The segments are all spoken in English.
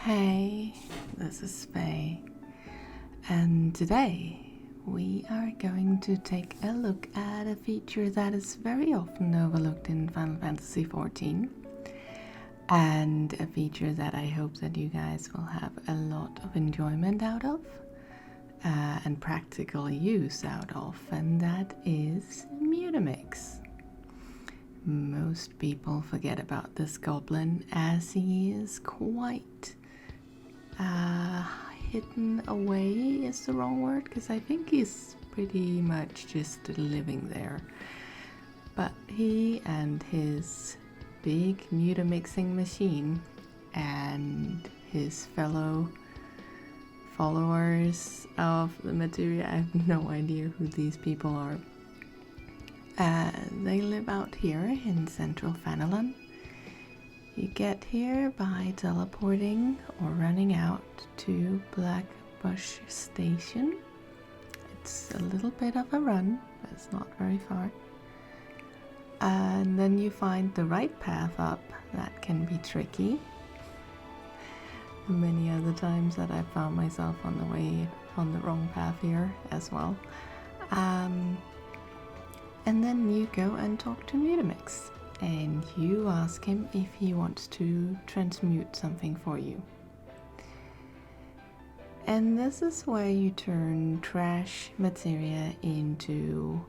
Hey, this is Faye, and today we are going to take a look at a feature that is very often overlooked in Final Fantasy XIV, and a feature that I hope that you guys will have a lot of enjoyment out of, and practical use out of, and that is Mutamix. Most people forget about this goblin as he is quite hidden away is the wrong word, because I think he's pretty much just living there. But he and his big mutamixing machine and his fellow followers of the materia, I have no idea who these people are. They live out here in central Fanalan. You get here by teleporting or running out to Blackbush Station. It's a little bit of a run, but it's not very far. And then you find the right path up. That can be tricky. Many other times that I've found myself on the wrong path here as well. And then you go and talk to Mutamix, and you ask him if he wants to transmute something for you. And this is where you turn trash materia into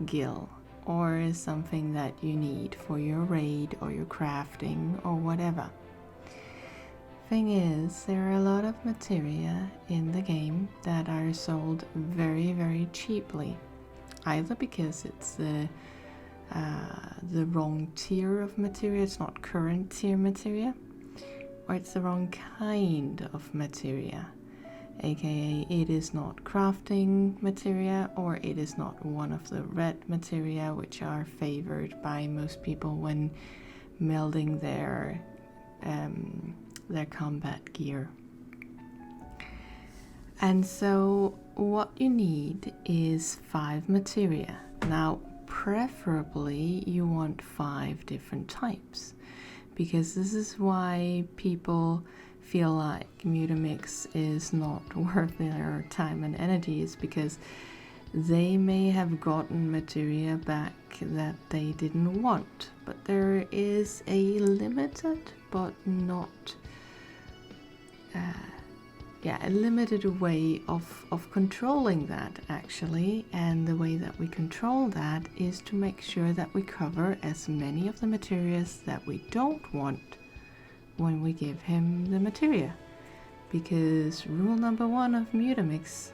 gil, or something that you need for your raid or your crafting or whatever. Thing is, there are a lot of materia in the game that are sold very, very cheaply. Either because it's the wrong tier of materia, it's not current tier materia, or it's the wrong kind of materia, aka it is not crafting materia, or it is not one of the red materia which are favored by most people when melding their combat gear. And so what you need is 5 materia. Now, preferably you want 5 different types, because this is why people feel like Mutamix is not worth their time and energy, is because they may have gotten materia back that they didn't want, but there is a limited but not a limited way of controlling that, actually. And the way that we control that is to make sure that we cover as many of the materials that we don't want when we give him the materia. Because rule number 1 of Mutamix,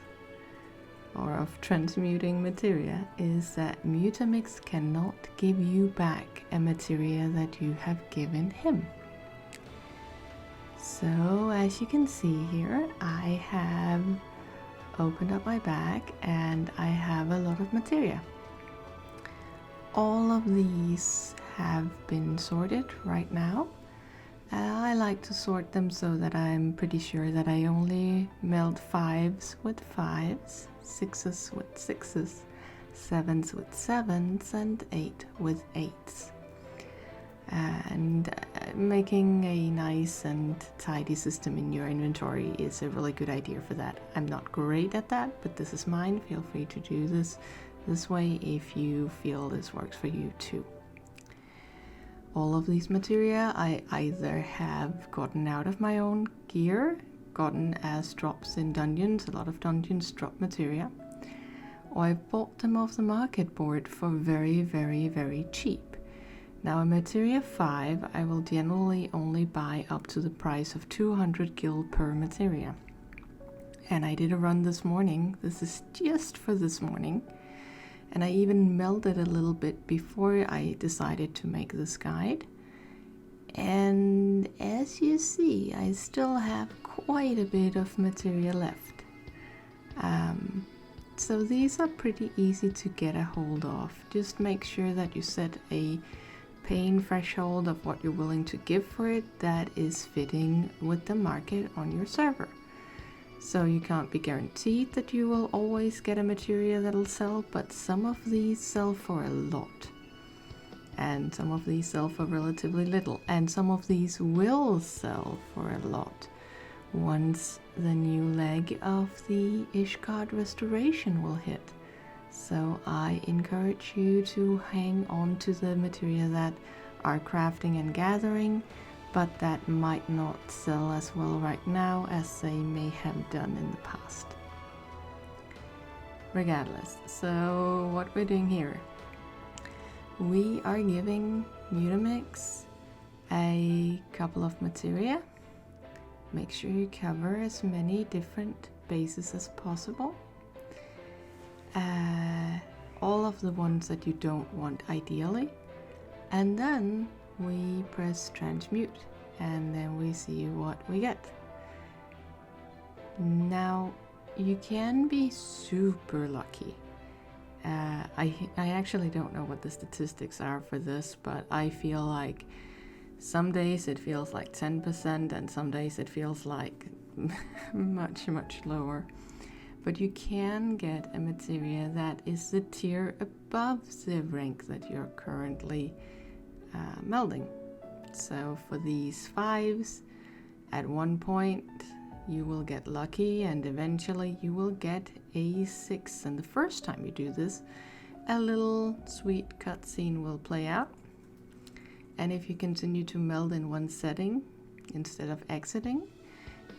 or of transmuting materia, is that Mutamix cannot give you back a materia that you have given him. So as you can see here, I have opened up my bag and I have a lot of materia. All of these have been sorted right now. I like to sort them so that I'm pretty sure that I only meld 5s with 5s, 6s with 6s, 7s with 7s, and 8 with 8s. And making a nice and tidy system in your inventory is a really good idea for that. I'm not great at that, but this is mine. Feel free to do this way if you feel this works for you too. All of these materia I either have gotten out of my own gear, gotten as drops in dungeons. A lot of dungeons drop materia, or I've bought them off the market board for very, very, very cheap. Now, a materia 5 I will generally only buy up to the price of 200 gil per materia. And I did a run this morning. This is just for this morning. And I even melded a little bit before I decided to make this guide. And as you see, I still have quite a bit of materia left. So these are pretty easy to get a hold of. Just make sure that you set a paying threshold of what you're willing to give for it that is fitting with the market on your server. So you can't be guaranteed that you will always get a materia that'll sell, but some of these sell for a lot. And some of these sell for relatively little. And some of these will sell for a lot. once the new leg of the Ishgard restoration will hit. So I encourage you to hang on to the materia that are crafting and gathering, but that might not sell as well right now as they may have done in the past. Regardless, so what we're doing here, we are giving Mutamix a couple of materia. Make sure you cover as many different bases as possible. All of the ones that you don't want ideally. And then we press transmute and then we see what we get. Now you can be super lucky. I actually don't know what the statistics are for this, but I feel like some days it feels like 10% and some days it feels like much lower. But you can get a materia that is the tier above the rank that you're currently melding. So for these 5s, at one point you will get lucky and eventually you will get a 6. And the first time you do this, a little sweet cutscene will play out. And if you continue to meld in one setting instead of exiting,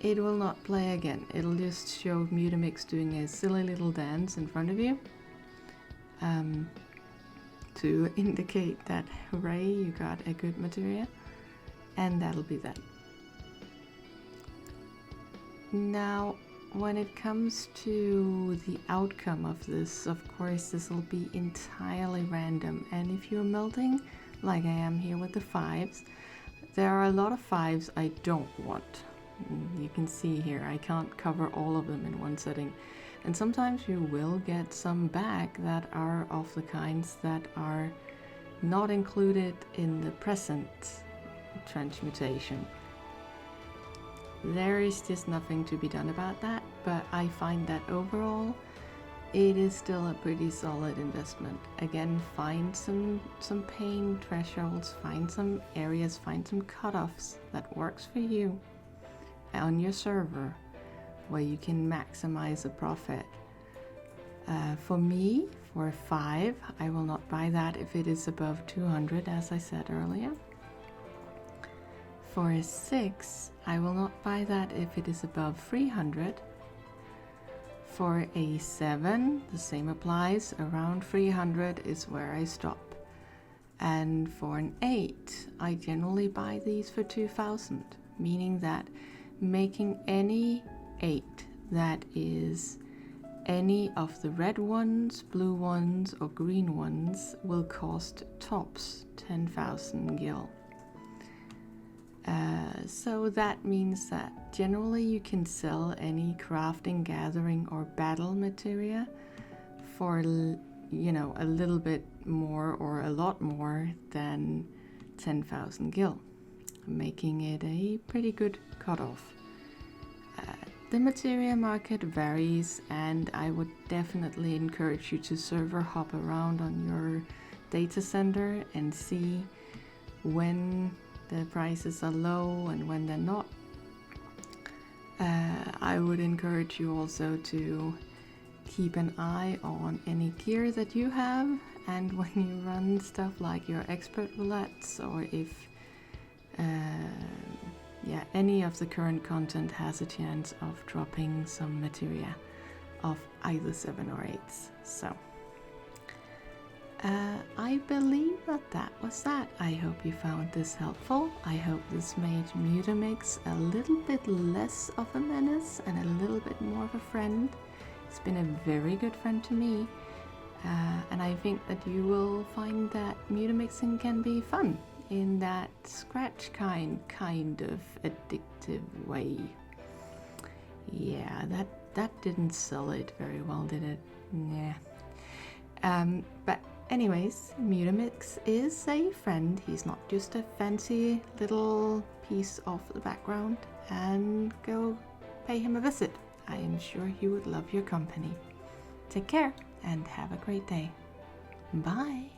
it will not play again. It'll just show Mutamix doing a silly little dance in front of you to indicate that hooray, you got a good materia, and that'll be that. Now, when it comes to the outcome of this, of course, this will be entirely random. And if you're melding, like I am here with the 5s, there are a lot of 5s I don't want. You can see here, I can't cover all of them in one setting. And sometimes you will get some back that are of the kinds that are not included in the present transmutation. There is just nothing to be done about that, but I find that overall it is still a pretty solid investment. Again, find some pain thresholds, find some areas, find some cutoffs that works for you on your server where you can maximize a profit. For me, for a 5, I will not buy that if it is above 200, as I said earlier. For a 6, I will not buy that if it is above 300. For a 7, the same applies, around 300 is where I stop. And for an 8, I generally buy these for 2000, meaning that making any 8 that is any of the red ones, blue ones, or green ones will cost tops 10,000 gil. So that means that generally you can sell any crafting, gathering, or battle materia for, you know, a little bit more or a lot more than 10,000 gil, making it a pretty good cutoff. The materia market varies, and I would definitely encourage you to server hop around on your data center and see when the prices are low and when they're not. I would encourage you also to keep an eye on any gear that you have, and when you run stuff like your expert roulettes, or if any of the current content has a chance of dropping some materia of either 7 or 8s. So I believe that was that. I hope you found this helpful. I hope this made Mutamix a little bit less of a menace and a little bit more of a friend. It's been a very good friend to me, and I think that you will find that Mutamixing can be fun in that scratch kind of addictive way. Yeah, that didn't sell it very well, did it? Yeah. But anyways, Mutamix is a friend. He's not just a fancy little piece of the background, and go pay him a visit. I am sure he would love your company. Take care and have a great day. Bye.